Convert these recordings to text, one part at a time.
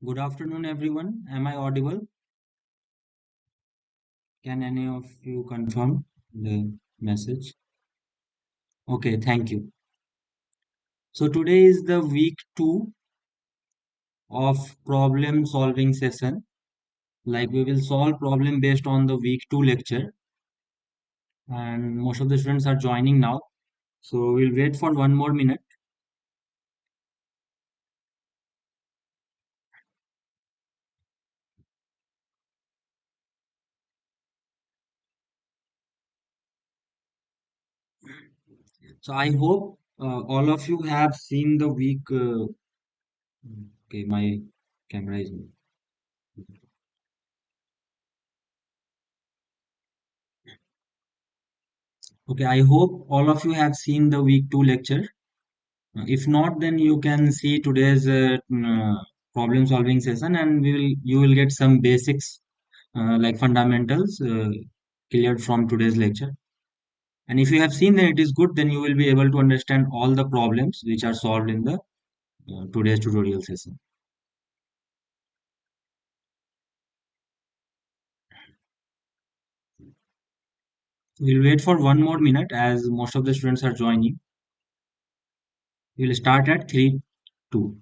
Good afternoon, everyone. Am I audible? Can any of you confirm the message? Okay, thank you. So today is the week two of problem solving session. Like we will solve problem based on the week two lecture, and most of the students are joining now. So we'll wait for 1 more minute. So I hope all of you have seen the week. Okay, my camera is. Okay, I hope all of you have seen the week two lecture. If not, then you can see today's problem solving session, and you will get some basics like fundamentals cleared from today's lecture. And if you have seen, then it is good. Then you will be able to understand all the problems which are solved in the today's tutorial session. We'll wait for 1 more minute as most of the students are joining. We'll start at 3, 2.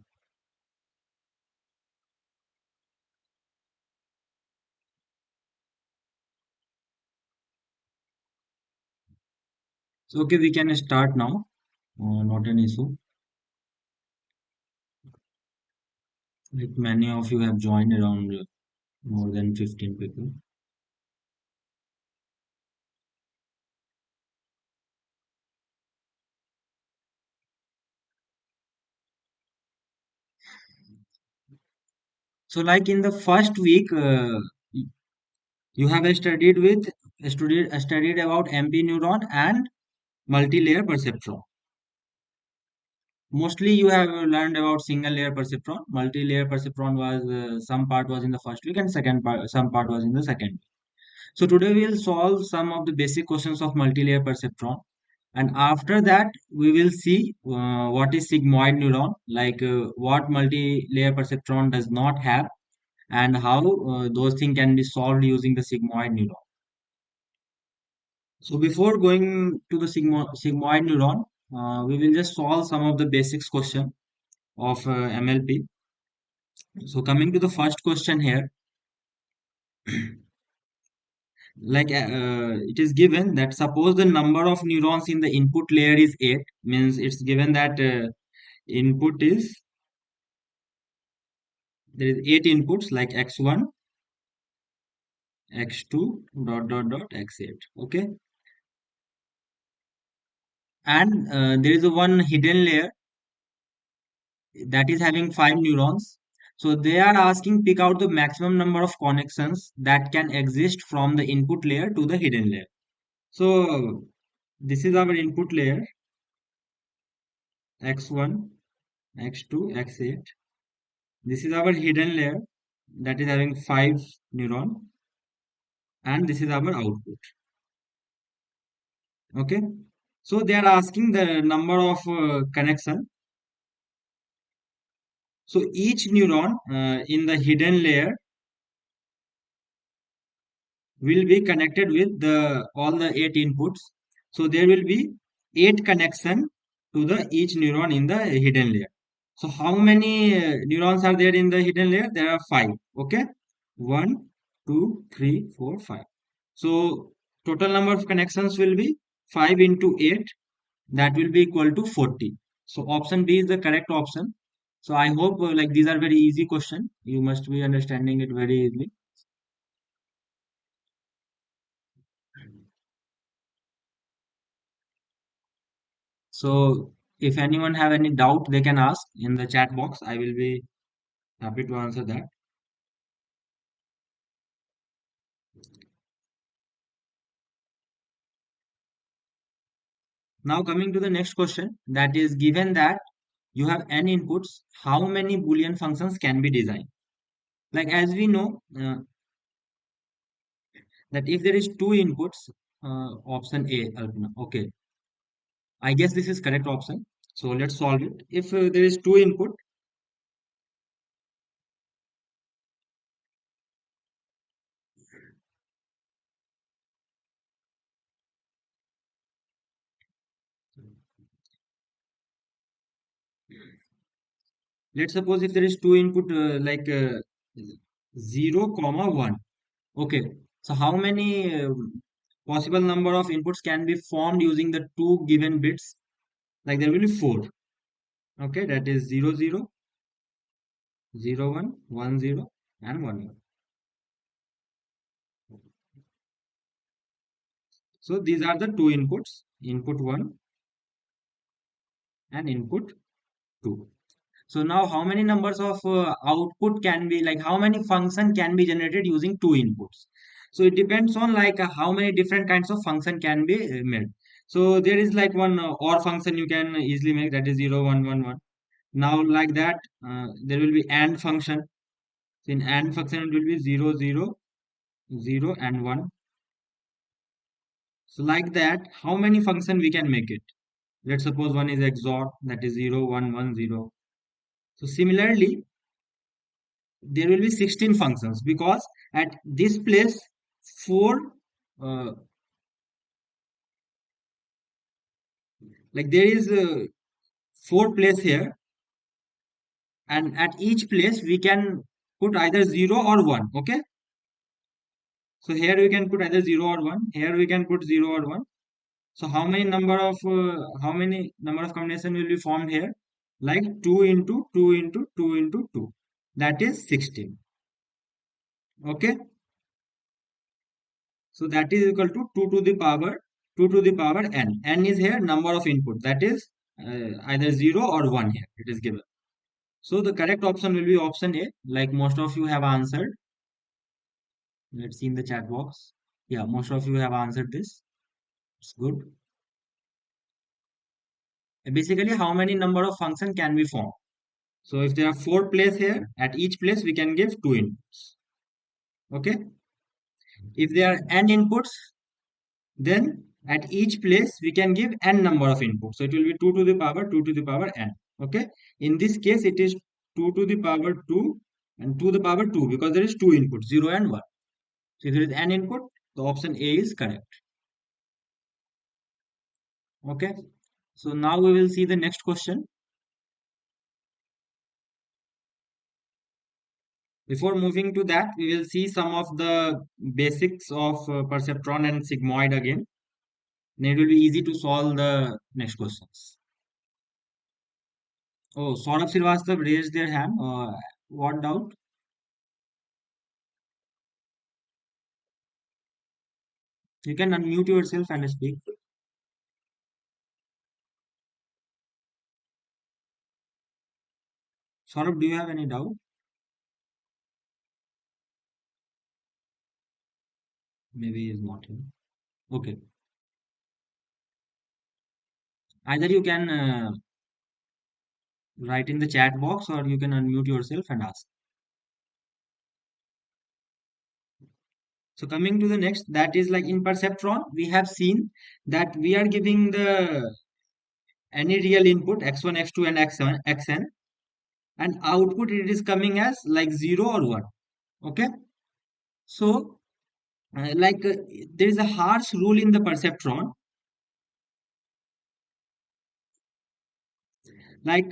So okay, we can start now. Not an issue. Like many of you have joined around more than 15 people. So, like in the first week, you have studied about MP neuron and multi-layer perceptron. Mostly, you have learned about single-layer perceptron. Multi-layer perceptron was some part was in the first week, and second part some part was in the second week. So today we will solve some of the basic questions of multi-layer perceptron, and after that we will see what is sigmoid neuron, like what multi-layer perceptron does not have and how those things can be solved using the sigmoid neuron. So before going to the sigmoid neuron, we will just solve some of the basics question of MLP. So coming to the first question here, like it is given that suppose the number of neurons in the input layer is 8, means it's given that input is there is 8 inputs like x1, x2, x8. Okay, and there is a one hidden layer that is having 5 neurons. So they are asking pick out the maximum number of connections that can exist from the input layer to the hidden layer. So this is our input layer x1, x2, x8. This is our hidden layer that is having 5 neuron, and this is our output. Okay. So they are asking the number of connection. So each neuron in the hidden layer will be connected with the all the 8 inputs. So there will be 8 connection to the each neuron in the hidden layer. So how many neurons are there in the hidden layer? There are 5. Okay, 1, 2, 3, 4, 5. So total number of connections will be 5 into 8. That will be equal to 40. So option B is the correct option. So I hope like these are very easy question. You must be understanding it very easily. So if anyone have any doubt, they can ask in the chat box. I will be happy to answer that. Now coming to the next question, that is given that you have n inputs, how many Boolean functions can be designed? Like as we know that if there is two inputs, option A, Alpna. Okay, I guess this is correct option. So let's solve it. If there is two input, Let's suppose if there is two input, 0 comma 1. Okay, so how many possible number of inputs can be formed using the two given bits? Like there will be four. Okay, that is 0 0, 0 1, 1 0, and 1 1. So these are the two inputs, input 1 and input 2. So now how many numbers of output can be, like how many function can be generated using two inputs? So it depends on like how many different kinds of function can be made. So there is like one OR function you can easily make, that is 0 1 1 1. Now like that there will be AND function. So in AND function it will be 0 0 0 and 1. So like that how many function we can make it? Let's suppose one is XOR, that is 0 1 1 0. So similarly there will be 16 functions, because at this place four uh, like there is four place here, and at each place we can put either 0 or 1. Okay, so here we can put either 0 or 1, here we can put 0 or 1. So how many number of combination will be formed here? Like 2 into 2 into 2 into 2, that is 16. Okay, so that is equal to 2 to the power 2 to the power n. N is here number of input, that is either 0 or 1 here it is given. So the correct option will be option A, like most of you have answered. Let's see in the chat box. Yeah, most of you have answered this. It's good. Basically, how many number of function can be formed? So if there are four place here, at each place we can give two inputs. Okay. If there are n inputs, then at each place we can give n number of inputs. So it will be 2 to the power 2 to the power n. Okay. In this case, it is 2 to the power 2 and 2 to the power 2, because there is two inputs, 0 and 1. So if there is n input, the option A is correct. Okay. So now we will see the next question. Before moving to that, we will see some of the basics of perceptron and sigmoid again. Then it will be easy to solve the next questions. Oh, Saurabh Srivastava raised their hand. What doubt? You can unmute yourself and speak. Saurabh, do you have any doubt? Maybe he is not here. Okay. Either you can write in the chat box, or you can unmute yourself and ask. So coming to the next, that is like in perceptron, we have seen that we are giving the any real input x1, x2, and xn, and output it is coming as like 0 or 1. Okay, so there is a harsh rule in the perceptron, like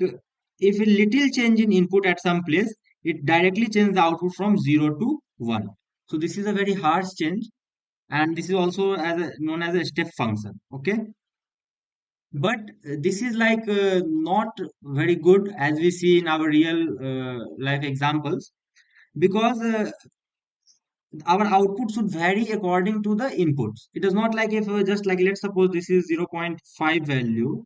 if a little change in input at some place, it directly changes the output from 0 to 1. So this is a very harsh change, and this is also known as a step function. Okay, but this is like not very good as we see in our real life examples, because our output should vary according to the inputs. It is not like if just like let's suppose this is 0.5 value,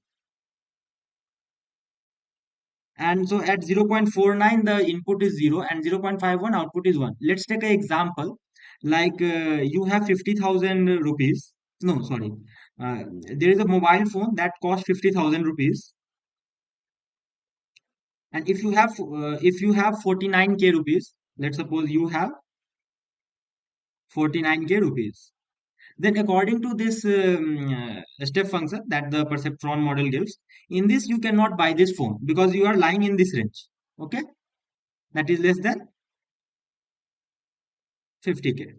and so at 0.49 the input is 0 and 0.51 output is 1. Let's take an example, like you have 50,000 rupees. No, sorry. There is a mobile phone that costs 50,000 rupees, and if you have 49k rupees, let's suppose you have 49k rupees. Then according to this step function that the perceptron model gives, in this you cannot buy this phone because you are lying in this range. Okay, that is less than 50k.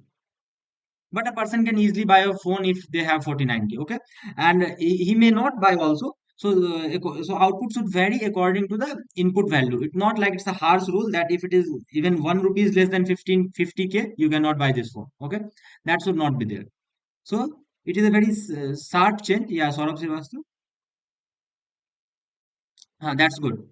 But a person can easily buy a phone if they have 49k. Okay, and he may not buy also, So output should vary according to the input value. It's not like it's a harsh rule that if it is even 1 rupee is less than 50k, you cannot buy this phone. Okay, that should not be there. So it is a very sharp change. Yeah, Saurabh Srivastava. That's good.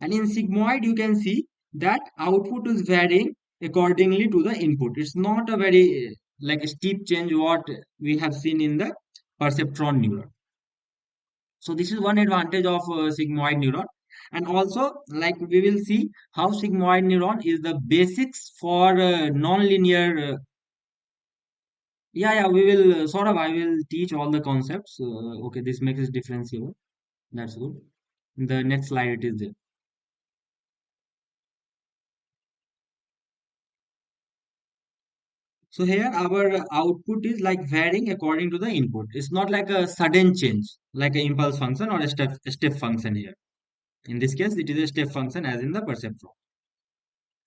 And in sigmoid, you can see that output is varying accordingly to the input. It's not a very like a steep change what we have seen in the perceptron neuron. So this is one advantage of sigmoid neuron. And also, like we will see how sigmoid neuron is the basics for non-linear. Yeah, we will sort of. I will teach all the concepts. Okay, this makes it differentiable. That's good. The next slide it is there. So here our output is like varying according to the input. It's not like a sudden change, like an impulse function or a step function here. In this case, it is a step function as in the perceptron.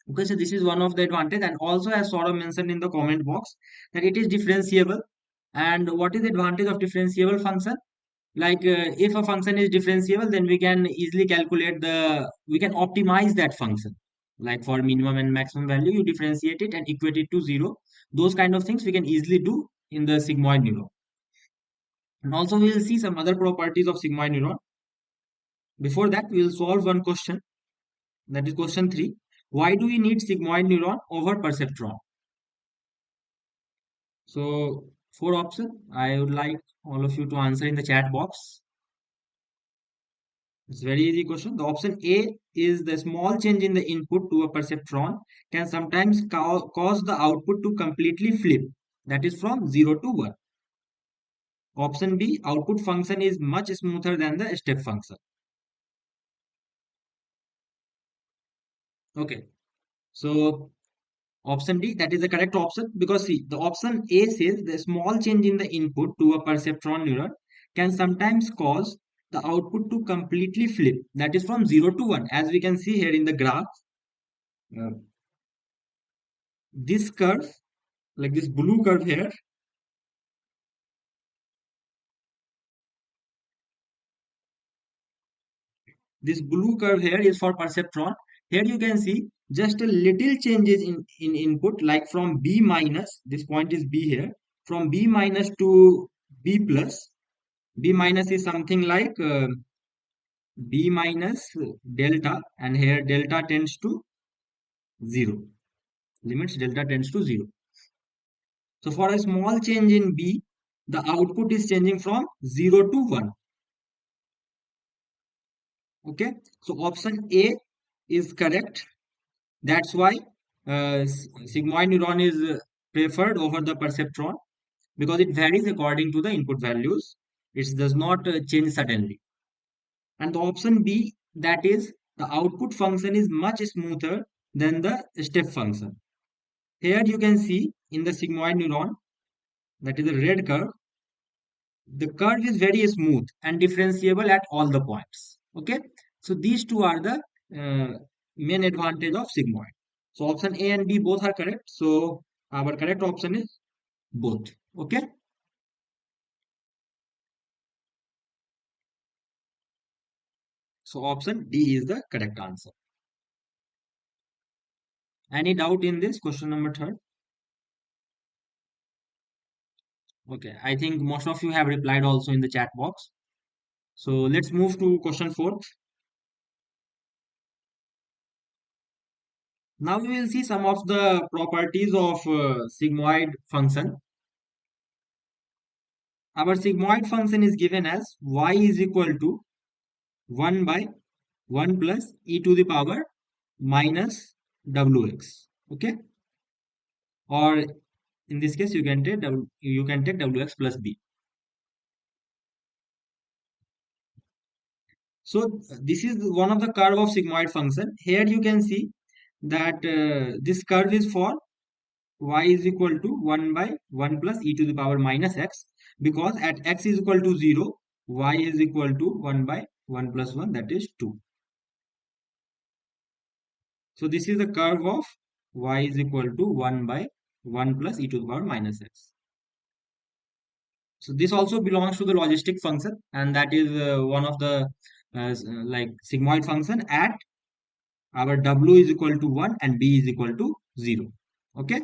Okay, so this is one of the advantage, and also as sort of mentioned in the comment box that it is differentiable. And what is the advantage of differentiable function? Like if a function is differentiable, then we can easily calculate we can optimize that function. Like for minimum and maximum value, you differentiate it and equate it to zero. Those kind of things we can easily do in the sigmoid neuron. And also we will see some other properties of sigmoid neuron. Before that, we will solve one question. That is question 3. Why do we need sigmoid neuron over perceptron? So, four options. I would like all of you to answer in the chat box. It's a very easy question. The option A is the small change in the input to a perceptron can sometimes cause the output to completely flip. That is from 0 to 1. Option B, output function is much smoother than the step function. Okay. So option D, that is the correct option, because see, the option A says the small change in the input to a perceptron neuron can sometimes cause the output to completely flip. That is from 0 to 1. As we can see here in the graph, uh, this curve, like this blue curve here, this blue curve here is for perceptron. Here you can see just a little changes in input, like from B minus, this point is B here, from B minus to B plus. B minus is something like B minus delta, and here delta tends to 0. Limits delta tends to 0. So for a small change in B, the output is changing from 0 to 1. Okay, so option A is correct. That's why sigmoid neuron is preferred over the perceptron, because it varies according to the input values. It does not change suddenly. And the option B, that is the output function is much smoother than the step function. Here you can see in the sigmoid neuron, that is the red curve, the curve is very smooth and differentiable at all the points. Okay, so these two are the main advantage of sigmoid. So option A and B both are correct. So our correct option is both. Okay, so option D is the correct answer. Any doubt in this question number third? Okay, I think most of you have replied also in the chat box. So let's move to question fourth. Now we will see some of the properties of sigmoid function. Our sigmoid function is given as y is equal to 1 by 1 plus e to the power minus wx. Okay, or in this case you can take wx plus b. So this is one of the curve of sigmoid function. Here you can see that this curve is for y is equal to 1 by 1 plus e to the power minus x, because at x is equal to 0, y is equal to 1 by 1 plus 1, that is 2. So this is the curve of y is equal to 1 by 1 plus e to the power minus x. So this also belongs to the logistic function, and that is one of the like sigmoid function at our w is equal to 1 and b is equal to 0. Okay,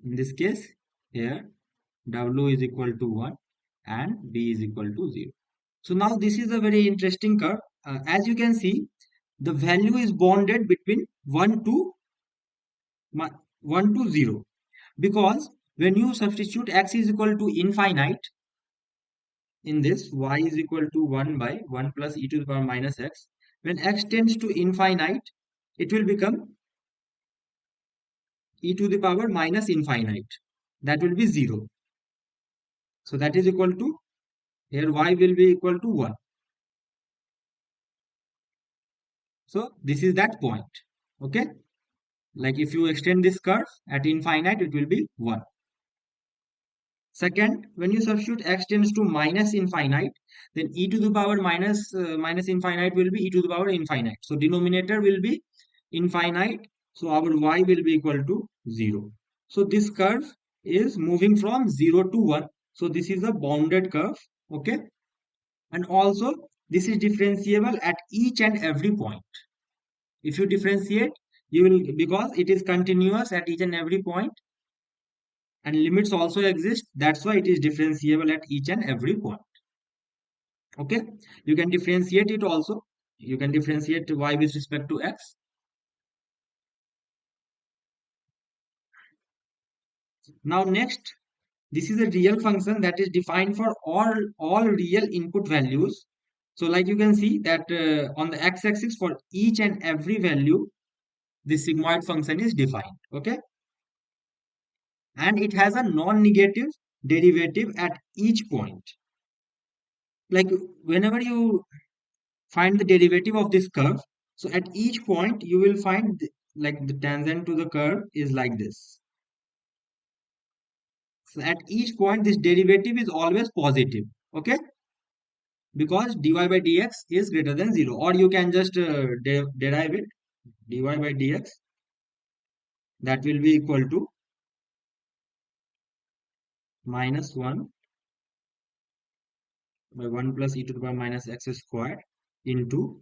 in this case here w is equal to 1 and b is equal to 0. So now this is a very interesting curve. As you can see, the value is bounded between 1 to 1 to 0, because when you substitute x is equal to infinite in this, y is equal to 1 by 1 plus e to the power minus x. When x tends to infinite, it will become e to the power minus infinite. That will be 0. So that is equal to, here y will be equal to 1. So this is that point. Okay. Like if you extend this curve at infinite, it will be 1. Second, when you substitute x tends to minus infinite, then e to the power minus infinite will be e to the power infinite. So denominator will be infinite. So our y will be equal to 0. So this curve is moving from 0 to 1. So this is a bounded curve. Okay. And also this is differentiable at each and every point. If you differentiate, you will, because it is continuous at each and every point, and limits also exist, that's why it is differentiable at each and every point. Okay, you can differentiate it also. You can differentiate y with respect to x. Now next, this is a real function that is defined for all real input values. So like you can see that on the x-axis, for each and every value, the sigmoid function is defined. Okay, and it has a non-negative derivative at each point. Like whenever you find the derivative of this curve, so at each point you will find like the tangent to the curve is like this. So at each point this derivative is always positive. Okay, because dy by dx is greater than 0, or you can just derive it, dy by dx, that will be equal to minus 1 by 1 plus e to the power minus x squared into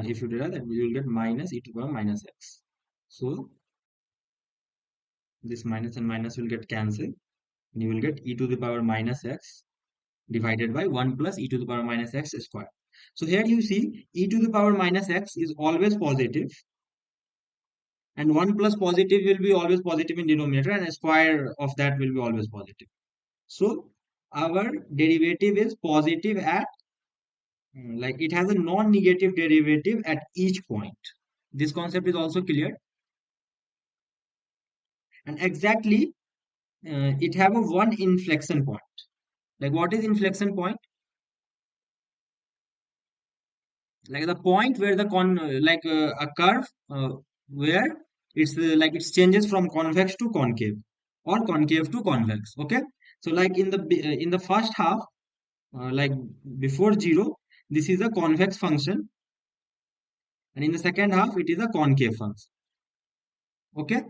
if you derive that, you will get minus e to the power minus x. So this minus and minus will get cancelled, and you will get e to the power minus x divided by 1 plus e to the power minus x squared. So here you see e to the power minus x is always positive, and 1 plus positive will be always positive in denominator, and a square of that will be always positive. So our derivative is positive at, like it has a non-negative derivative at each point. This concept is also clear. And exactly it have a one inflection point. Like what is inflection point? Like the point where the a curve where it's like it changes from convex to concave or concave to convex. Okay, so like in the first half, like before 0, this is a convex function, and in the second half it is a concave function. Okay,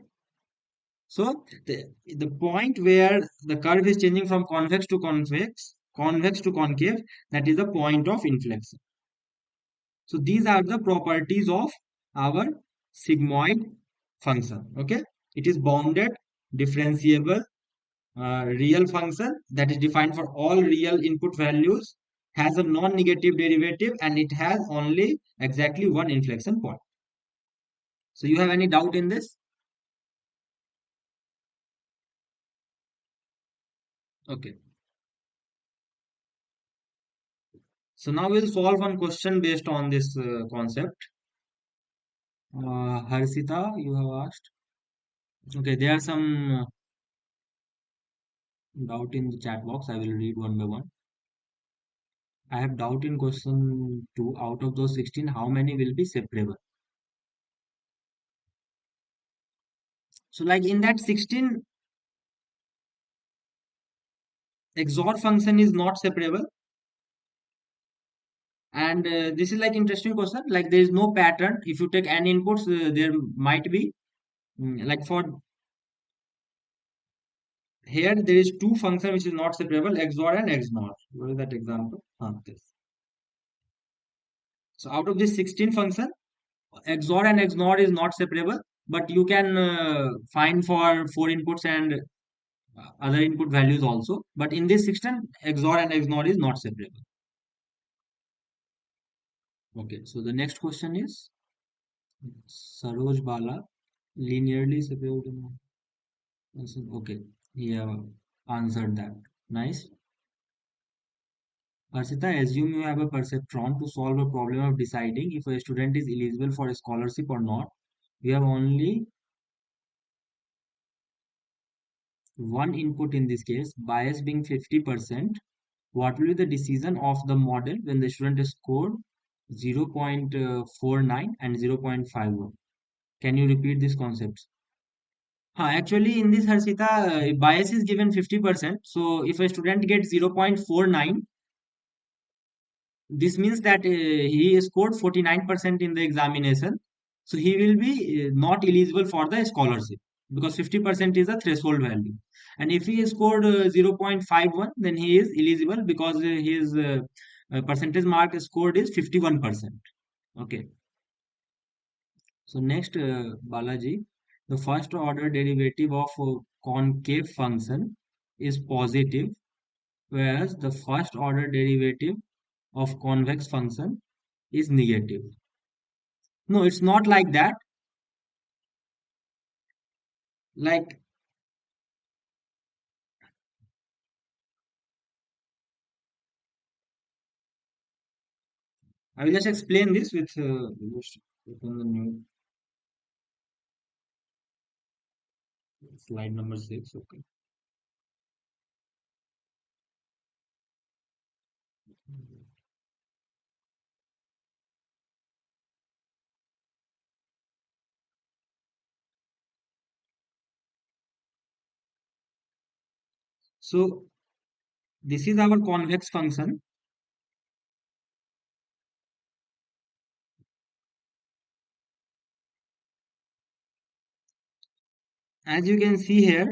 so the point where the curve is changing from convex to convex to concave, that is the point of inflection. So these are the properties of our sigmoid function. Okay, it is bounded, differentiable, real function that is defined for all real input values, has a non-negative derivative, and it has only exactly one inflection point. So you have any doubt in this? Okay. So now we'll solve one question based on this concept. Harsita, you have asked. Okay, there are some doubt in the chat box. I will read one by one. I have doubt in question 2. Out of those 16, how many will be separable? So like in that 16, XOR function is not separable. And this is like interesting question. Like there is no pattern. If you take n inputs, there might be like for Here there is two function which is not separable, XOR and XNOR. What is that example? This. So out of this 16 function, XOR and XNOR is not separable, but you can find for four inputs and other input values also. But in this 16, XOR and XNOR is not separable. Okay, so the next question is Saroj Bala, linearly separable. Okay, he have answered that. Nice. Archita, assume you have a perceptron to solve a problem of deciding if a student is eligible for a scholarship or not. You have only one input in this case, bias being 50%. What will be the decision of the model when the student has scored 0.49 and 0.51? Can you repeat these concepts? Actually, in this Harshita, bias is given 50%. So if a student gets 0.49, this means that he scored 49% in the examination. So he will be not eligible for the scholarship because 50% is a threshold value. And if he scored 0.51, then he is eligible because his percentage mark scored is 51%. Okay. So next, Balaji, the first order derivative of concave function is positive, whereas the first order derivative of convex function is negative. No, it's not like that. Like, I will just explain this with just open the new slide number 6. Okay. So this is our convex function. As you can see here,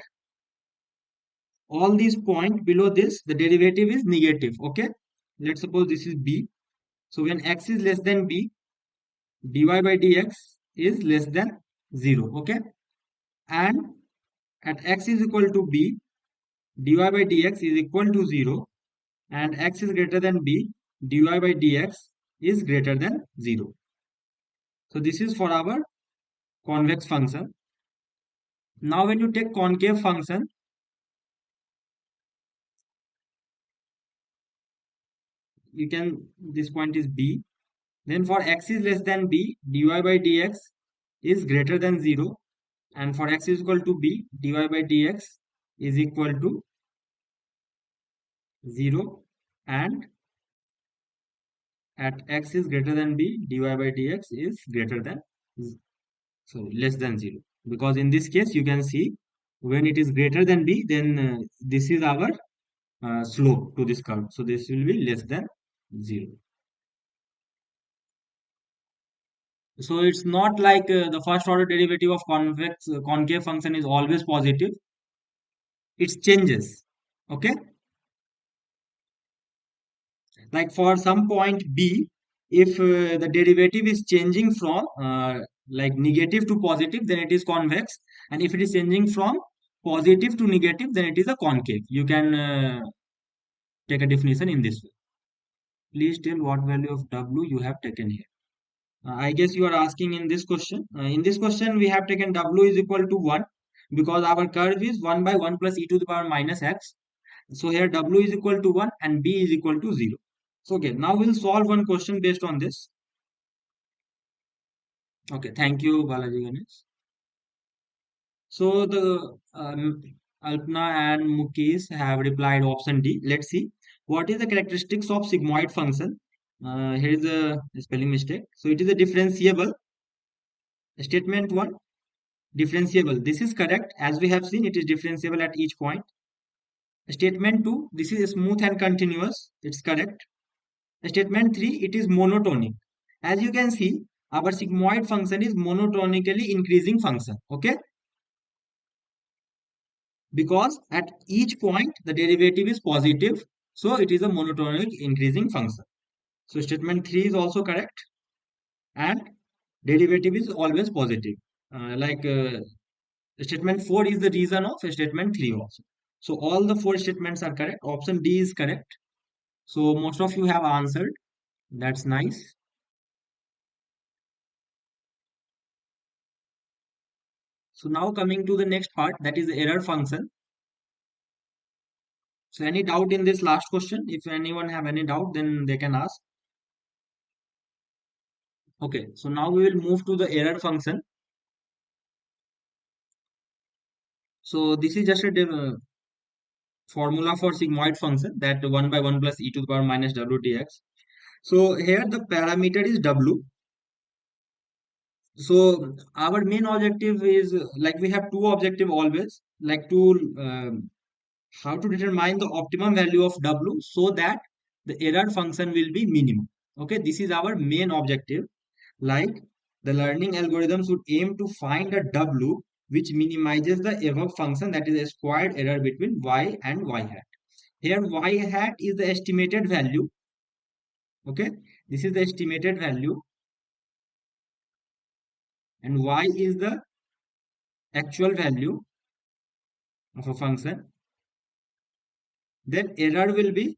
all these points below this, the derivative is negative. Okay. Let's suppose this is b. So when x is less than b, dy by dx is less than 0. Okay. And at x is equal to b, dy by dx is equal to 0, and x is greater than b, dy by dx is greater than 0. So this is for our convex function. Now when you take concave function, you can, this point is b. Then for x is less than b, dy by dx is greater than 0, and for x is equal to b, dy by dx is equal to 0, and at x is greater than b, dy by dx is greater than, so less than 0. Because in this case you can see when it is greater than b, then this is our slope to this curve. So this will be less than 0. So it's not like the first order derivative of convex concave function is always positive. It changes. Okay. Like for some point b, if the derivative is changing from like negative to positive, then it is convex. And if it is changing from positive to negative, then it is a concave. You can take a definition in this way. Please tell what value of w you have taken here. I guess you are asking in this question. In this question, we have taken w is equal to 1 because our curve is 1 by 1 plus e to the power minus x. So here w is equal to 1 and b is equal to 0. So okay, now we'll solve one question based on this. Okay, thank you, Balaji Ganesh. So the Alpna and Mukesh have replied option D. Let's see. What is the characteristics of sigmoid function? Here is a spelling mistake. So it is a differentiable. Statement 1, differentiable. This is correct. As we have seen, it is differentiable at each point. Statement 2, this is smooth and continuous. It's correct. Statement 3, it is monotonic. As you can see, our sigmoid function is monotonically increasing function. Okay. because at each point the derivative is positive, so it is a monotonic increasing function. So statement 3 is also correct, and derivative is always positive. Statement 4 is the reason of statement 3 also. So all the four statements are correct. Option D is correct. So most of you have answered. That's nice. So now coming to the next part, that is the error function. So any doubt in this last question? If anyone have any doubt, then they can ask. Okay, so now we will move to the error function. So this is just a formula for sigmoid function, that 1 by 1 plus e to the power minus w dx. So here the parameter is w. So our main objective is like we have two objective always, like to how to determine the optimum value of w so that the error function will be minimum. Okay, this is our main objective. Like the learning algorithm should aim to find a w which minimizes the above function, that is a squared error between y and y hat. Here y hat is the estimated value. Okay, this is the estimated value, and y is the actual value of a function. Then error will be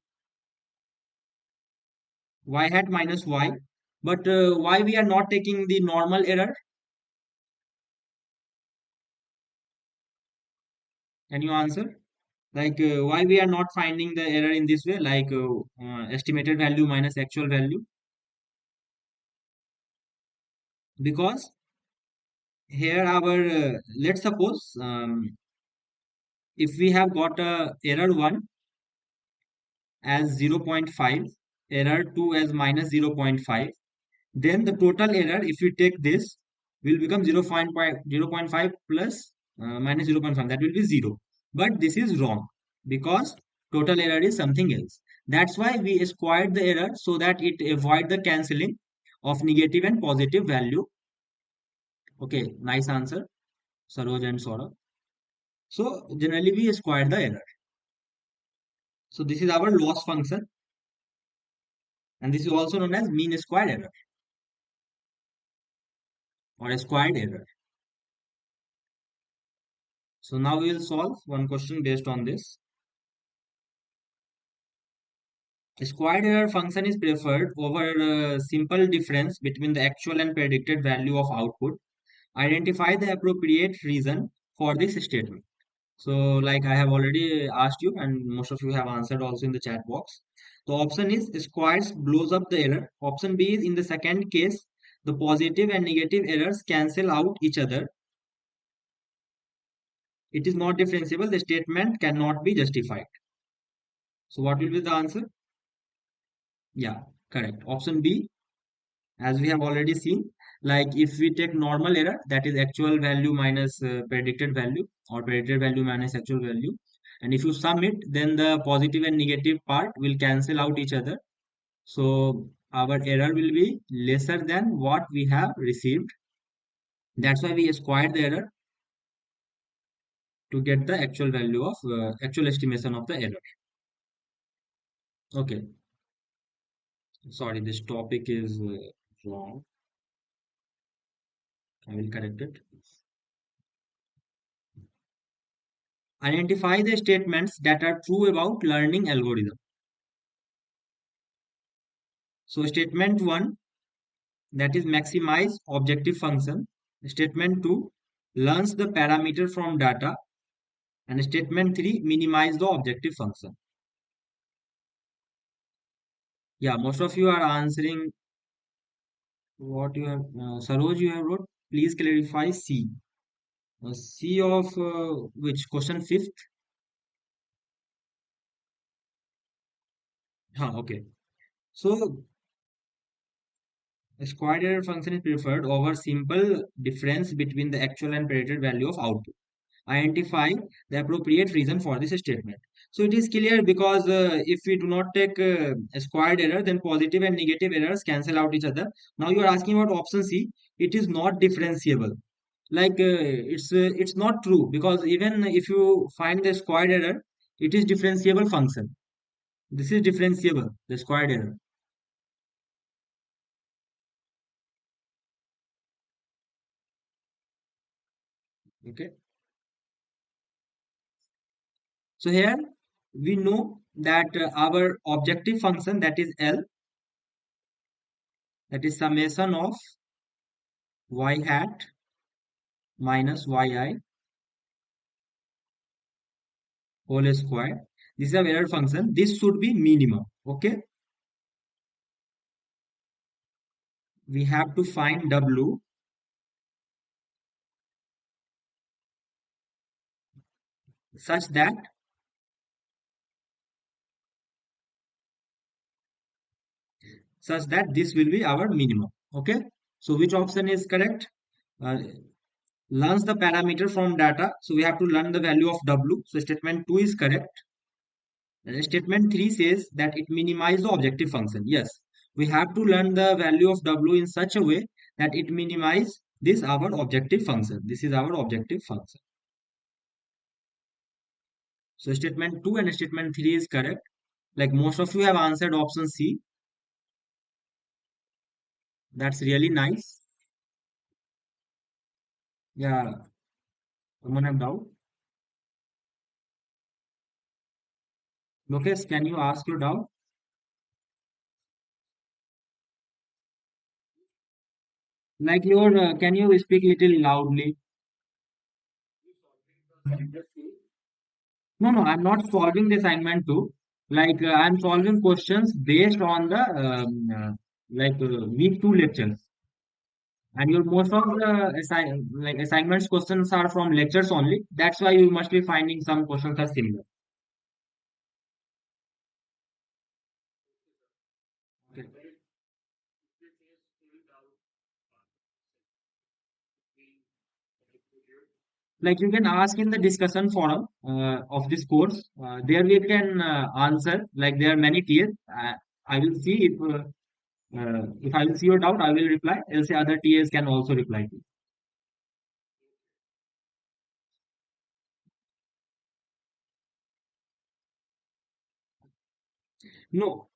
y hat minus y. But why we are not taking the normal error? Can you answer? Like why we are not finding the error in this way, like estimated value minus actual value? Because here our let's suppose if we have got a error 1 as 0.5, error 2 as minus 0.5, then the total error, if you take this, will become 0.5 plus minus 0.5, that will be 0. But this is wrong, because total error is something else. That's why we squared the error, so that it avoid the cancelling of negative and positive value. Okay, nice answer, Saroj and Saurabh. So generally we squared the error. So this is our loss function, and this is also known as mean squared error or a squared error. So now we will solve one question based on this. Squared error function is preferred over a simple difference between the actual and predicted value of output. Identify the appropriate reason for this statement. So, like I have already asked you, and most of you have answered also in the chat box. The option is squares blows up the error. Option B is in the second case, the positive and negative errors cancel out each other. It is not differentiable. The statement cannot be justified. So, what will be the answer? Yeah, correct. Option B, as we have already seen, like if we take normal error, that is actual value minus predicted value, or predicted value minus actual value, and if you sum it, then the positive and negative part will cancel out each other, so our error will be lesser than what we have received. That's why we squared the error to get the actual value of actual estimation of the error. Okay, sorry, this topic is wrong. I will correct it. Identify the statements that are true about learning algorithm. So statement 1, that is maximize objective function. Statement 2, learns the parameter from data. And statement 3, minimize the objective function. Yeah, most of you are answering what you have. Saroj, you have wrote, please clarify C. C of which question? Fifth? Okay. So a squared error function is preferred over simple difference between the actual and predicted value of output. Identify the appropriate reason for this statement. So it is clear, because if we do not take a squared error, then positive and negative errors cancel out each other. Now you are asking about option C. It is not differentiable. It's not true, because even if you find the squared error, it is differentiable function. This is differentiable, the squared error. Okay. So here we know that our objective function, that is L, that is summation of y hat minus yi whole square. This is a error function. This should be minimum. Okay. We have to find W such that this will be our minimum. Okay. So which option is correct? Uh, Learns the parameter from data. So we have to learn the value of W. So statement 2 is correct. Statement 3 says that it minimizes the objective function. Yes, we have to learn the value of W in such a way that it minimizes this our objective function. This is our objective function. So statement 2 and statement 3 is correct. Like most of you have answered option C. That's really nice. Yeah, someone have doubt? Lokesh, can you ask your doubt? Like can you speak little loudly? No, no, I'm not solving the assignment too. I'm solving questions based on the week two lectures. And your most of the assignments questions are from lectures only. That's why you must be finding some questions are similar. Okay. Like you can ask in the discussion forum of this course. There we can answer. Like there are many tiers. I will see if I will see your doubt, I will reply. Else other TAs can also reply to. No,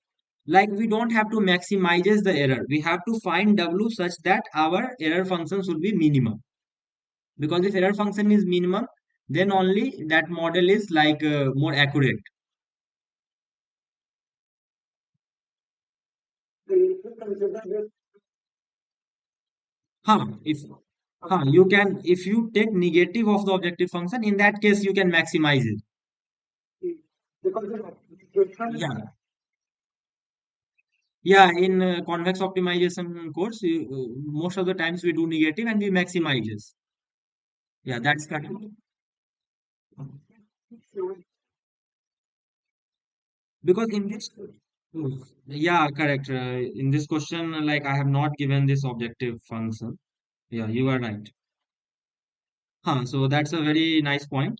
like we don't have to maximize the error. We have to find W such that our error function should be minimum. Because if error function is minimum, then only that model is more accurate. If you can, if you take negative of the objective function, in that case you can maximize it. Yeah, yeah. In convex optimization course, most of the times we do negative and we maximizes. Yeah, that's correct. Because in this, yeah, correct. In this question, like I have not given this objective function. Yeah, you are right. So that's a very nice point.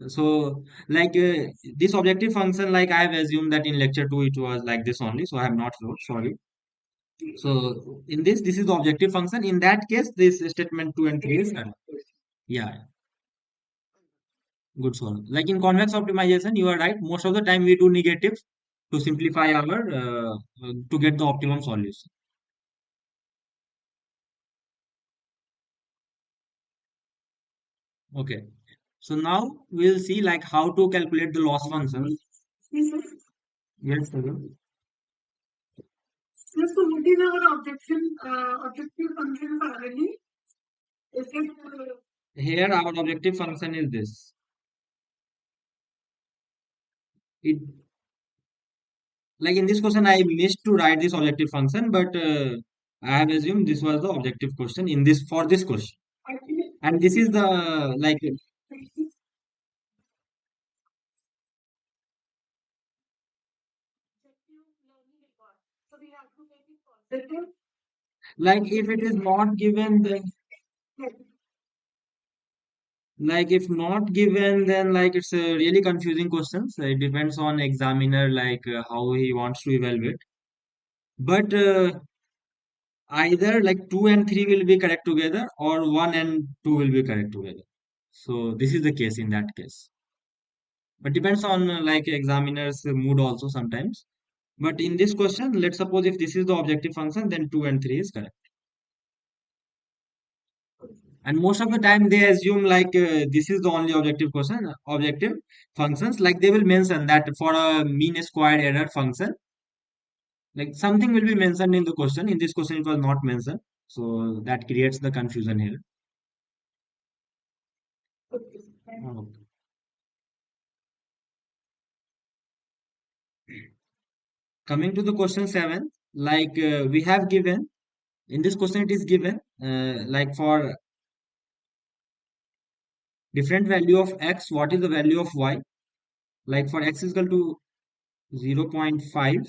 So this objective function, like I have assumed that in lecture 2 it was like this only. So I have not wrote, sorry. So in this is the objective function. In that case, this statement 2 and 3 is correct. Yeah, good one. Like in convex optimization, you are right. Most of the time we do negative to simplify our to get the optimum solution. Okay. So now we'll see like how to calculate the loss function. Yes, sir. Just to what is our objective function finally? Is it here our objective function is this. It like in this question I missed to write this objective function, but I have assumed this was the objective question in this for this question. And this is the like if it is not given then if not given then it's a really confusing question. So it depends on examiner how he wants to evaluate. But either like 2 and 3 will be correct together or 1 and 2 will be correct together. So this is the case in that case. But depends on like examiner's mood also sometimes. But in this question, let's suppose if this is the objective function, then 2 and 3 is correct. And most of the time they assume like this is the only objective question, objective functions. Like they will mention that for a mean squared error function, like something will be mentioned in the question. In this question, it was not mentioned. So that creates the confusion here. Okay. Coming to the question 7, like we have given, in this question it is given, like for different value of x, what is the value of y? Like for x is equal to 0.5,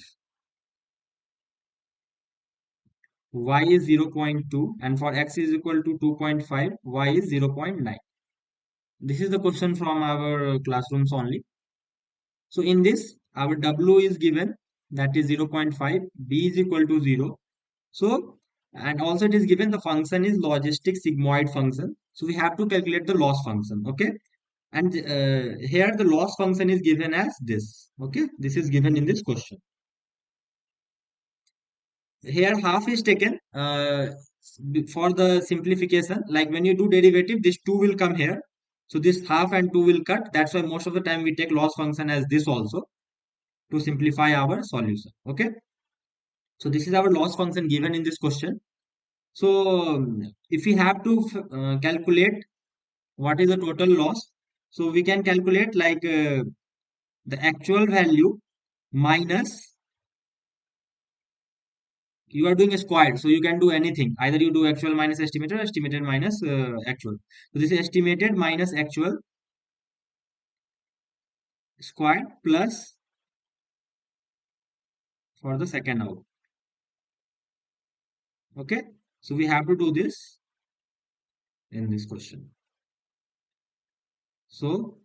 y is 0.2, and for x is equal to 2.5, y is 0.9. This is the question from our classrooms only. So in this, our w is given, that is 0.5, b is equal to 0. So, and also it is given the function is logistic sigmoid function. So we have to calculate the loss function, okay? And here the loss function is given as this, okay? This is given in this question. Here half is taken for the simplification. Like when you do derivative, this 2 will come here. So this half and 2 will cut. That's why most of the time we take loss function as this also to simplify our solution, okay? So this is our loss function given in this question. So if we have to calculate what is the total loss, so we can calculate like the actual value minus, you are doing a squared, so you can do anything. Either you do actual minus estimated or estimated minus actual. So this is estimated minus actual squared plus for the second out. Okay. So we have to do this in this question. So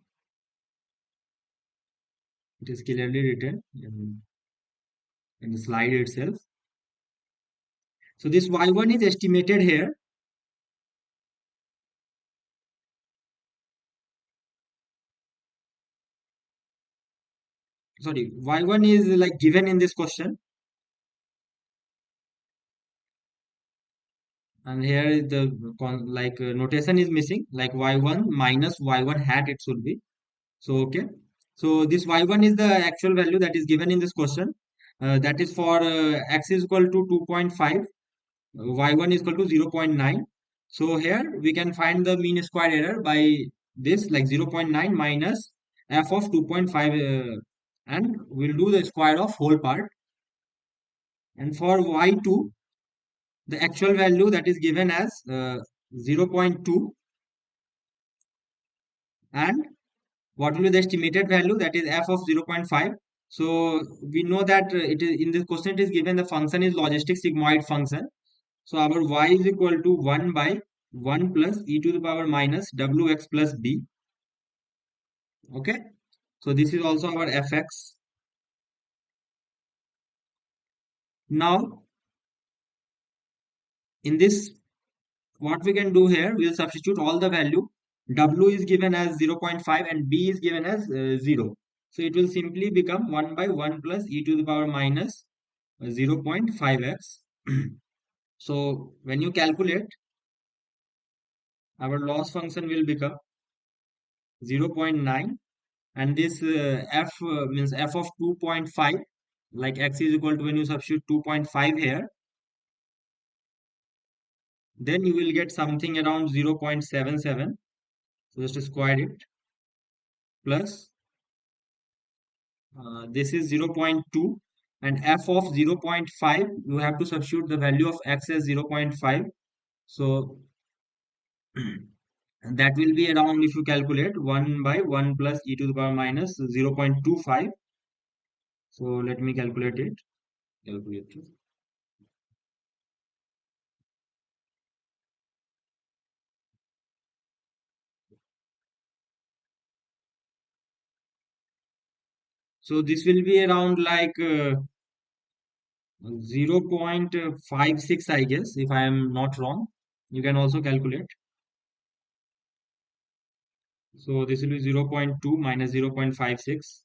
it is clearly written in the slide itself. So this y1 is estimated here. Sorry, y1 is like given in this question. And here is the like notation is missing, like y1 minus y1 hat it should be. So okay, so this y1 is the actual value that is given in this question. That is for x is equal to 2.5, y1 is equal to 0.9. So here we can find the mean square error by this, like 0.9 minus f of 2.5, and we'll do the square of whole part. And for y2, the actual value that is given as 0.2, and what will be the estimated value, that is f of 0.5. So we know that it is in this question it is given the function is logistic sigmoid function. So our y is equal to 1 by 1 plus e to the power minus wx plus b. Okay, so this is also our fx. Now in this, what we can do here, we'll substitute all the value. W is given as 0.5 and b is given as 0. So it will simply become 1 by 1 plus e to the power minus 0.5x. So when you calculate, our loss function will become 0.9, and this f means f of 2.5, like x is equal to, when you substitute 2.5 here, then you will get something around 0.77. So just square it, plus this is 0.2, and f of 0.5, you have to substitute the value of x as 0.5. So and that will be around, if you calculate, 1 by 1 plus e to the power minus 0.25. So let me calculate it. Calculate. So this will be around like 0.56, I guess, if I am not wrong. You can also calculate. So this will be 0.2 minus 0.56.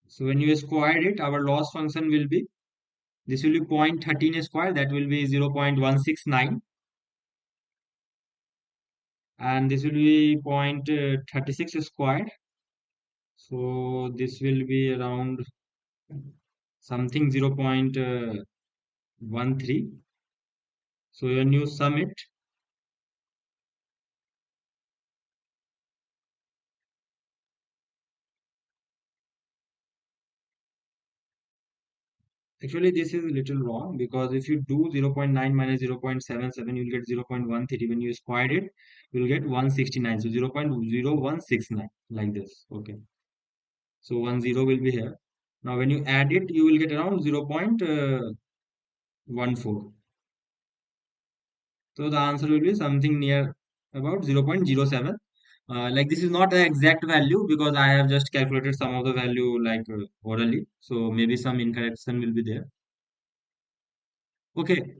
So when you square it, our loss function will be, this will be 0.13 square, that will be 0.169, and this will be 0.36 square. So this will be around something 0.13. So when you sum it, actually this is a little wrong, because if you do 0.9 minus 0.77, you'll get 0.13. When you square it, you'll get 169. So 0.0169, like this. Okay. So 10 will be here. Now when you add it, you will get around 0.14. So the answer will be something near about 0.07. Like this is not the exact value, because I have just calculated some of the value like orally. So maybe some incorrection will be there. Okay.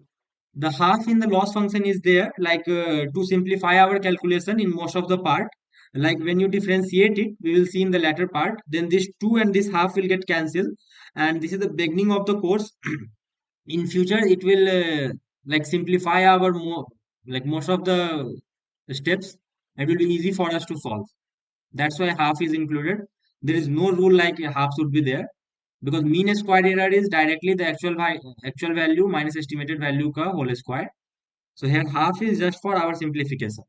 The half in the loss function is there, like to simplify our calculation in most of the part. Like when you differentiate it, we will see in the latter part, then this 2 and this half will get cancelled. And this is the beginning of the course. In future it will like simplify our like most of the steps. It will be easy for us to solve. That's why half is included. There is no rule like a half should be there, because mean square error is directly the actual value minus estimated value ka whole square. So here half is just for our simplification.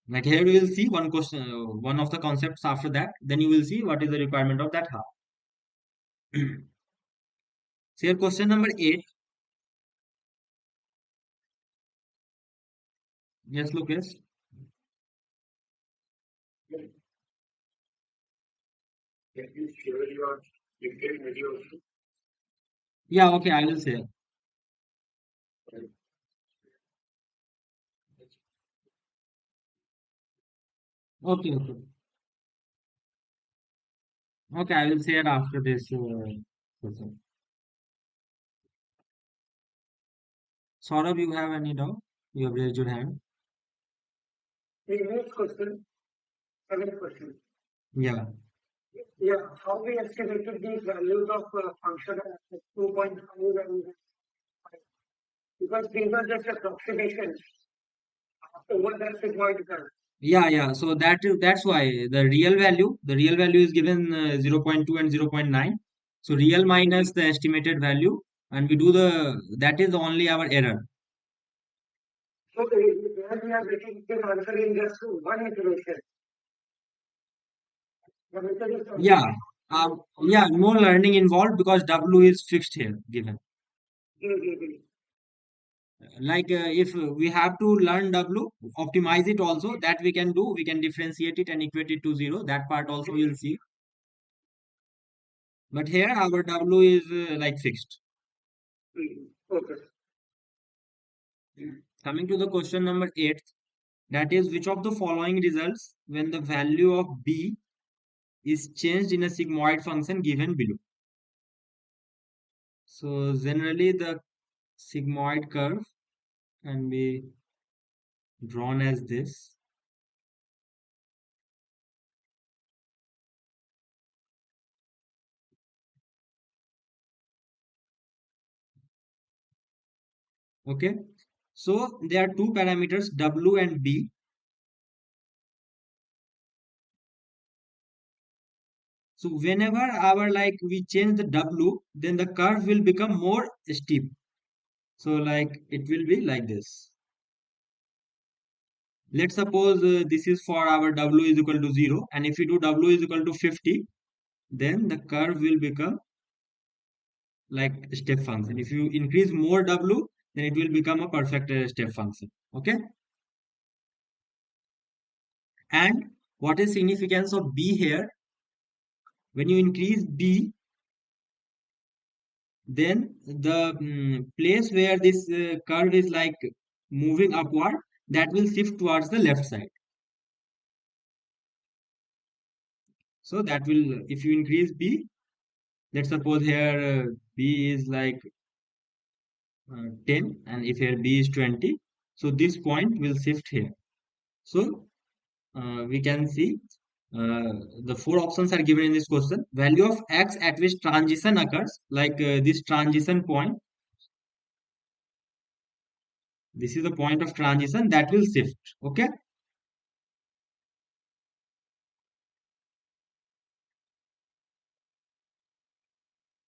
Like here we will see one question, one of the concepts after that, then you will see what is the requirement of that half. So here question number 8. Yes, Lucas. Yeah, okay, I will say. Okay, okay. Okay, I will say it after this question. Saurabh, you have any doubt? You have raised your hand. The next question, seventh question. Yeah. Yeah, how we estimated these values of function at 2.5 and 5? Because these are just approximations over that sigmoid curve. Yeah, yeah. So that's why the real value is given 0.2 and 0.9. So real minus the estimated value, and we do that is only our error. So there we are getting the answer in just one iteration. The method is Yeah. Yeah, no learning involved, because W is fixed here given. mm-hmm. Like if we have to learn W, optimize it also, that we can do. We can differentiate it and equate it to 0. That part also we'll see. But here our W is like fixed. Okay. Coming to the question number 8, that is, which of the following results when the value of B is changed in a sigmoid function given below? So generally the sigmoid curve can be drawn as this. Okay. So there are two parameters, W and B. So whenever our like we change the W, then the curve will become more steep. So like it will be like this. Let's suppose this is for our W is equal to 0, and if we do W is equal to 50, then the curve will become like step function. If you increase more W, then it will become a perfect step function. Okay. And what is significance of B here? When you increase B, then the place where this curve is like moving upward, that will shift towards the left side. So that will, if you increase B, Let's suppose here B is like 10, and if here B is 20, so this point will shift here. So we can see the four options are given in this question. Value of x at which transition occurs, like this transition point. This is the point of transition that will shift. Okay.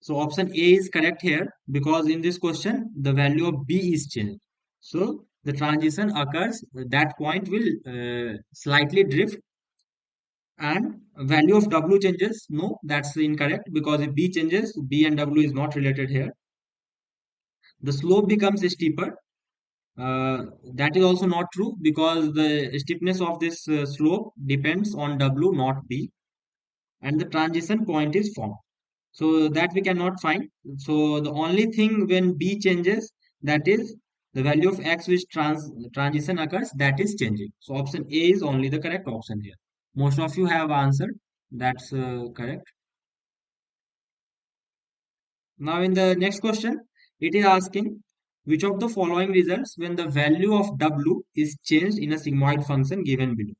So option A is correct here because in this question the value of B is changed. So the transition occurs. That point will slightly drift, and value of W changes. No, that's incorrect because if B changes, B and W is not related here. The slope becomes steeper. That is also not true because the steepness of this slope depends on W, not B, and the transition point is formed. So that we cannot find. So the only thing when B changes, that is the value of x which transition occurs, that is changing. So option A is only the correct option here. Most of you have answered. That's correct. Now in the next question, it is asking which of the following results when the value of W is changed in a sigmoid function given below.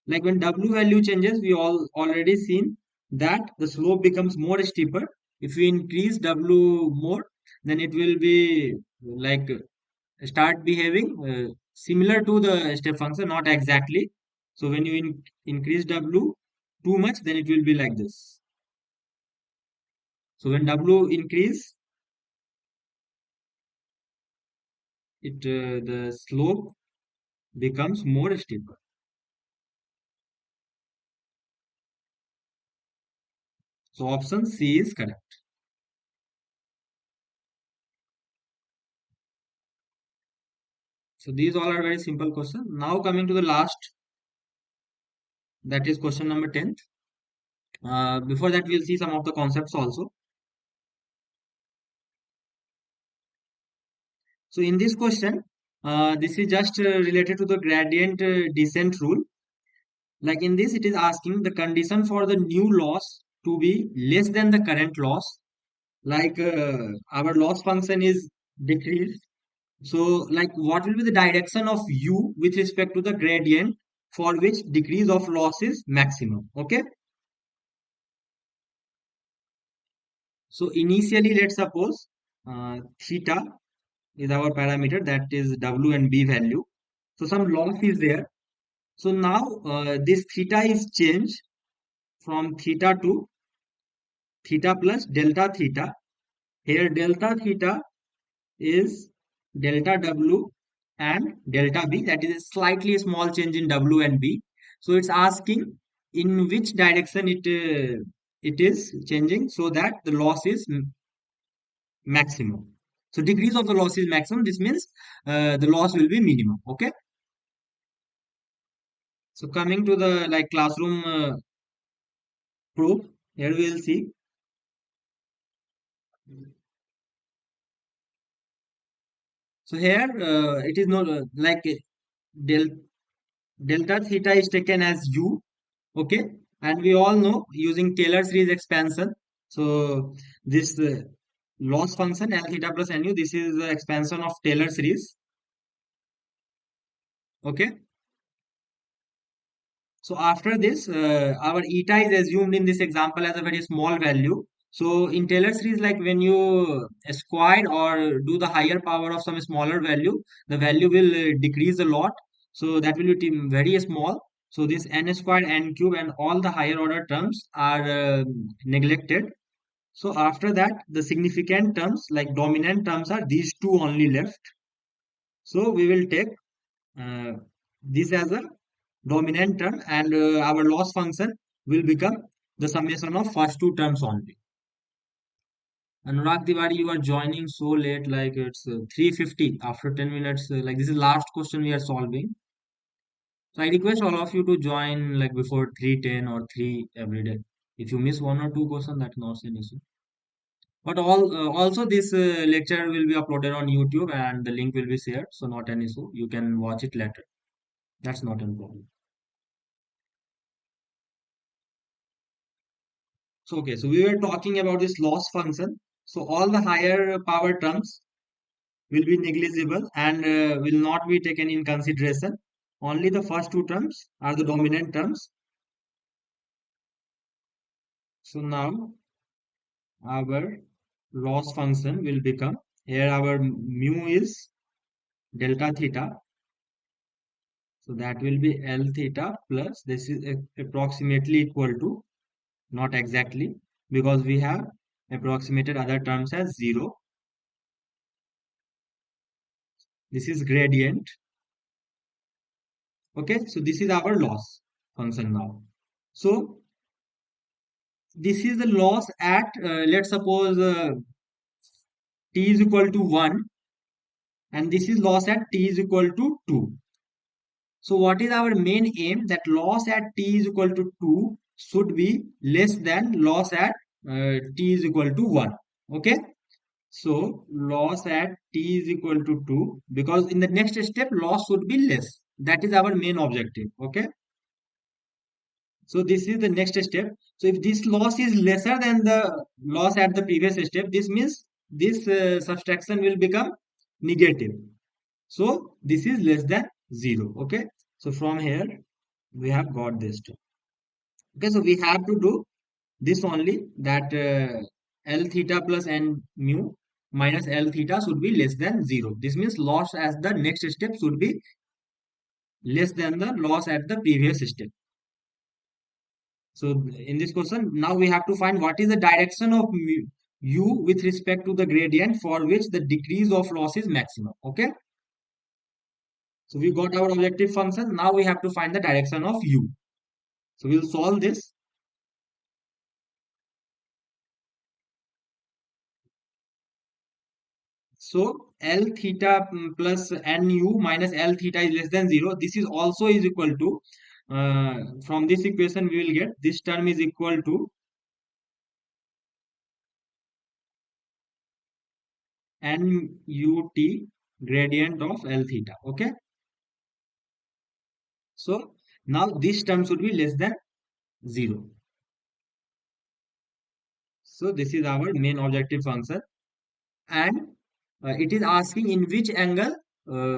Like when W value changes, we all already seen that the slope becomes more steeper. If we increase W more, then it will be like start behaving similar to the step function, not exactly. So when you increase W too much, then it will be like this. So when W increase, the slope becomes more steeper. So option C is correct. So these all are very simple questions. Now coming to the last, that is question number 10th. Before that, we'll see some of the concepts also. So in this question, this is just related to the gradient descent rule. Like in this, it is asking the condition for the new loss to be less than the current loss. Like our loss function is decreased. So like what will be the direction of u with respect to the gradient for which decrease of loss is maximum. Okay. So initially, let's suppose theta is our parameter, that is W and B value. So some loss is there. So now this theta is changed from theta to theta plus delta theta. Here delta theta is delta W and delta B, that is a slightly small change in W and B. So it's asking in which direction it is changing so that the loss is maximum. So decrease of the loss is maximum. This means the loss will be minimum. Okay. So coming to the like classroom proof, here we will see. So here it is not like del delta theta is taken as u. Okay, and we all know using Taylor series expansion. So this loss function L theta plus nu. This is the expansion of Taylor series. Okay. So after this, our eta is assumed in this example as a very small value. So in Taylor series, like when you square or do the higher power of some smaller value, the value will decrease a lot. So that will be very small. So this n squared, n cube, and all the higher order terms are neglected. So after that, the significant terms like dominant terms are these two only left. So we will take uh, this as a dominant term, and our loss function will become the summation of first two terms only. Anurag Tiwari, you are joining so late, like it's 3:50 after 10 minutes. Like this is last question we are solving. So I request all of you to join like before 3:10 or 3 every day. If you miss one or two questions, that's not an issue. But also this lecture will be uploaded on YouTube and the link will be shared, so not an issue. You can watch it later. That's not a problem. So okay, so we were talking about this loss function. So all the higher power terms will be negligible and will not be taken in consideration. Only the first two terms are the dominant terms. So now our loss function will become, here our mu is delta theta. So that will be L theta plus, this is approximately equal to, not exactly, because we have approximated other terms as 0. This is gradient. Okay, so this is our loss function now. So this is the loss at, let's suppose t is equal to 1, and this is loss at t is equal to 2. So what is our main aim? That loss at t is equal to 2 should be less than loss at t is equal to 1. Okay. So loss at t is equal to 2, because in the next step loss should be less. That is our main objective. Okay. So this is the next step. So if this loss is lesser than the loss at the previous step, this means this subtraction will become negative. So this is less than 0. Okay. So from here we have got this term. Okay. So we have to do this only, that L theta plus n mu minus L theta should be less than 0. This means loss as the next step should be less than the loss at the previous step. So in this question, now we have to find what is the direction of u with respect to the gradient for which the decrease of loss is maximum. Okay. So we got our objective function. Now we have to find the direction of u. So we'll solve this. So L theta plus nu minus L theta is less than 0. This is also is equal to, from this equation we will get this term is equal to NUT gradient of L theta. Okay. So now this term should be less than 0. So this is our main objective function, and it is asking in which angle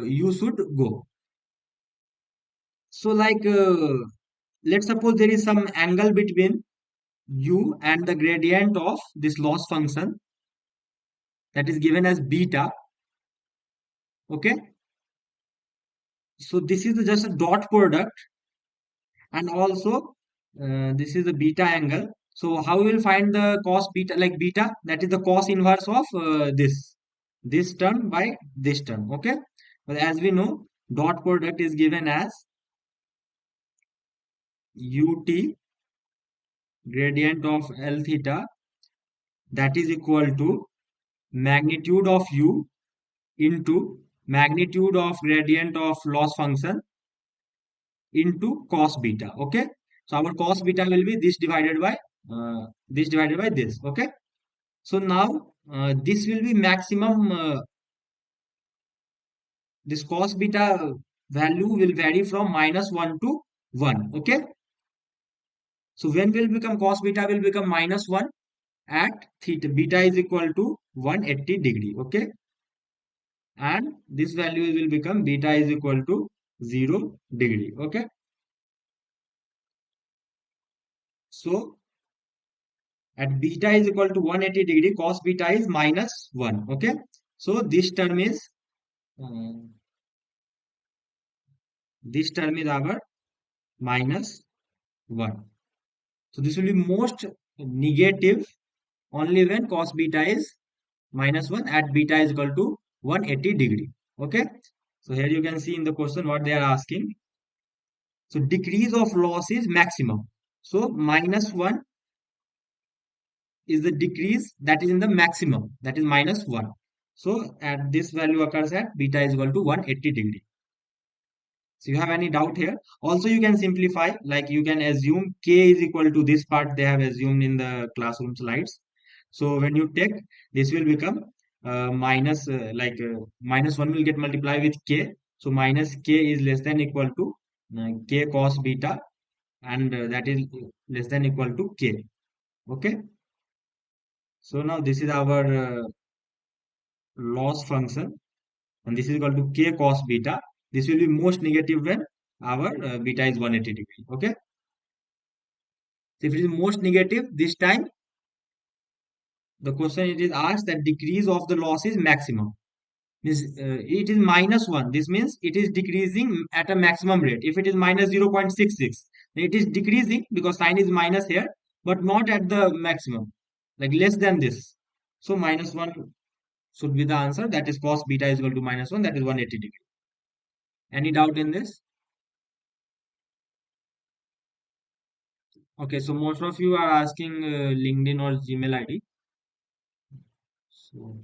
you should go. So like let's suppose there is some angle between u and the gradient of this loss function, that is given as beta. Okay. So this is just a dot product, and also this is the beta angle. So how we will find the cos beta, like beta, that is the cos inverse of this term by this term. Okay. But as we know, dot product is given as ut gradient of L theta, that is equal to magnitude of u into magnitude of gradient of loss function into cos beta. Okay. So our cos beta will be this divided by this. Okay. So now this will be maximum, this cos beta value will vary from -1 to 1. Okay. So when will become cos beta will become -1 at theta beta is equal to 180 degree. Okay. And this value will become beta is equal to 0 degree. Okay. So at beta is equal to 180 degree, cos beta is -1. Okay. So uh, this term is our -1. So this will be most negative only when cos beta is -1 at beta is equal to 180 degree. Okay. So here you can see in the question what they are asking. So decrease of loss is maximum. So -1 is the decrease that is in the maximum, that is -1. So at this value occurs at beta is equal to 180 degree. So you have any doubt here? Also you can simplify, like you can assume k is equal to this part they have assumed in the classroom slides. So when you take, this will become -1 will get multiplied with k. So minus k is less than equal to k cos beta, and that is less than equal to k. Okay. So now this is our loss function, and this is equal to k cos beta. This will be most negative when our beta is 180 degree. Okay. So if it is most negative, this time the question it is asked that decrease of the loss is maximum. Means it is -1. This means it is decreasing at a maximum rate. If it is minus 0.66, then it is decreasing because sign is minus here, but not at the maximum, like less than this. So -1 should be the answer. That is cos beta is equal to -1. That is 180 degree. Any doubt in this? Okay, so most of you are asking LinkedIn or Gmail ID. So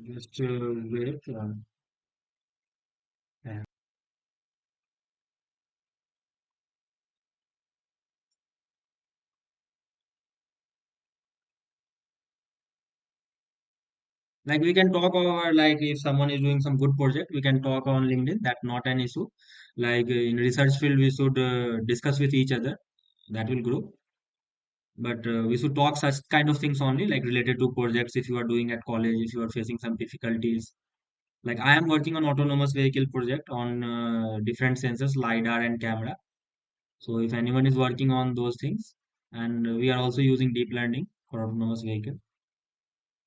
just wait. Uh, like we can talk over, like if someone is doing some good project, we can talk on LinkedIn. That's not an issue. Like in research field, we should discuss with each other. That will grow. But we should talk such kind of things only, like related to projects. If you are doing at college, if you are facing some difficulties, like I am working on autonomous vehicle project on different sensors, lidar and camera. So if anyone is working on those things, and we are also using deep learning for autonomous vehicle.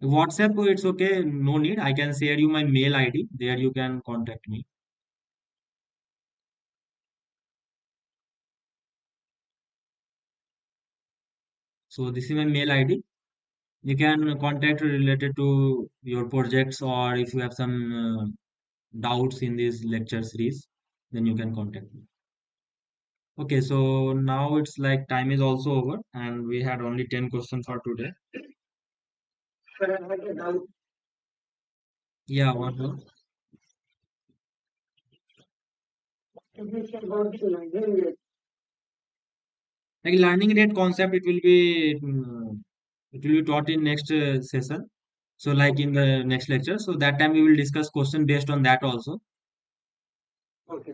WhatsApp, it's okay, no need. I can share you my mail ID. There you can contact me. So this is my mail ID. You can contact related to your projects, or if you have some doubts in this lecture series, then you can contact me. Okay, so now it's like time is also over, and we had only 10 questions for today. Sir, I had a doubt. Yeah, one more. If you say about the learning rate, Like learning rate concept, it will be taught in next session. So like in the next lecture. So that time we will discuss question based on that also. okay.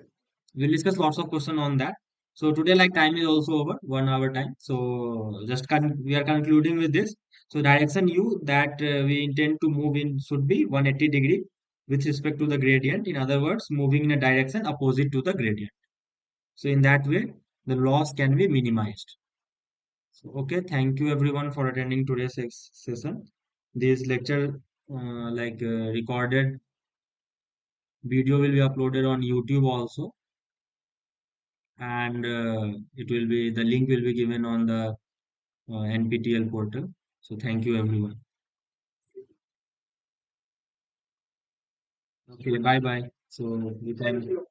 We'll discuss lots of question on that. So today like time is also over, 1 hour time. So just we are concluding with this. So direction u that we intend to move in should be 180 degree with respect to the gradient. In other words, moving in a direction opposite to the gradient. So in that way, the loss can be minimized. So, okay, thank you everyone for attending today's session. This lecture, recorded video, will be uploaded on YouTube also, and it will be the link will be given on the NPTEL portal. So, thank you everyone. Okay, bye bye. So, we Thank can you.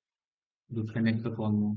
disconnect the call now.